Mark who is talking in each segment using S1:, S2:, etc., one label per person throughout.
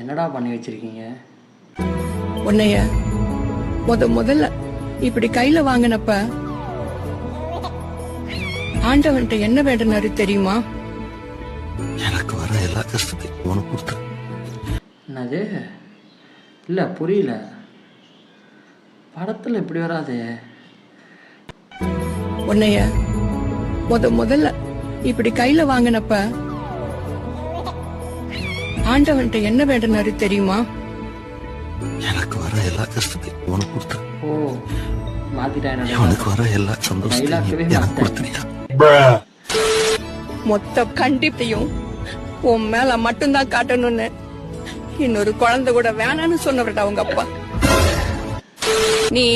S1: என்னடா பண்ணி வச்சிருக்கீங்க?
S2: உன்னைய முதல்ல இப்படி கையில வாங்கினப்ப ஆண்டவன்ட்ட என்ன வேண்டுனாரு தெரியுமா?
S3: எனக்கு வர எல்லா கஷ்டத்தையும் உனக்கு கொடுத்து.
S1: என்னது? இல்லை, புரியல. படத்தில் இப்படி வராது.
S2: உன்னைய முதல்ல இப்படி கையில வாங்கினப்ப ஆண்டவன்ட்ட என்ன வேண்டுனாரு தெரியுமா?
S3: எனக்கு வர எல்லா கஷ்டத்தையும் உனக்கு கொடுத்து.
S1: ஓ, மாத்திட்டேன்.
S3: உனக்கு வர எல்லா சந்தோஷத்தையும்
S1: டைலாக்கவே
S3: எனக்கு
S1: மாத்தேன்.
S3: கொடுத்துறியா?
S2: மொத்த கண்டிப்பையும் உன் மேல மட்டும்தான் காட்டணும்னு இன்னொரு குழந்தை கூட வேணான்னு சொன்னவர்டா உங்க அப்பா. நீ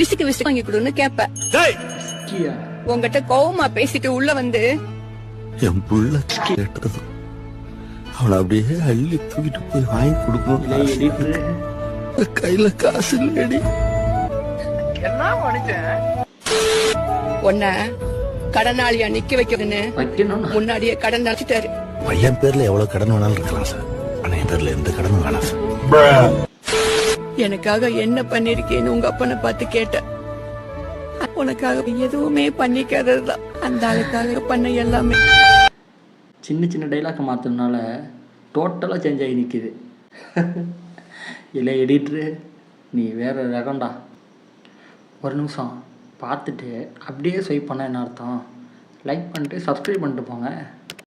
S2: விசுக்கு விசுக்கு வாங்கி கொடுன்னு கேப்ப.
S1: கியா,
S2: உங்ககிட்ட கோவமா பேசிட்டு உள்ள வந்து
S3: என் புள்ள கேட்டது அவளை அப்படியே அள்ளி தூக்கிட்டு போய் வாங்கி
S1: இல்லை
S3: கொடுக்கணும்.
S1: எடிட்ரு.
S3: கையில காசு இல்லடி.
S2: உன்னை கடனாளியா நிக்க வைக்கிறதுன்னு
S1: வைக்கணும்னா
S2: முன்னாடியே கடன் அழைச்சிட்டாரு.
S3: பையன் பேர்ல எவ்வளவு கடன் வேணாலும் இருக்கலாம் சார், ஆனா என் பேர்ல எந்த கடனும் வேணாம் சார்.
S2: எனக்காக என்ன பண்ணிருக்கேன்னு உங்க அப்பனை பார்த்து கேட்ட. உனக்காக எதுவுமே பண்ணிக்காததுதான் அந்த ஆளுக்காக பண்ண எல்லாமே.
S1: சின்ன சின்ன டைலாக்கை மாற்றினால டோட்டலாக சேஞ்ச் ஆகி நிற்கிது. இல்லை எடிட்ரு, நீ வேறு ரகம்டா. ஒரு நிமிஷம் பார்த்துட்டு அப்படியே ஸ்வைப் பண்ணால் என்ன அர்த்தம்? லைக் பண்ணிட்டு சப்ஸ்கிரைப் பண்ணிட்டு போங்க.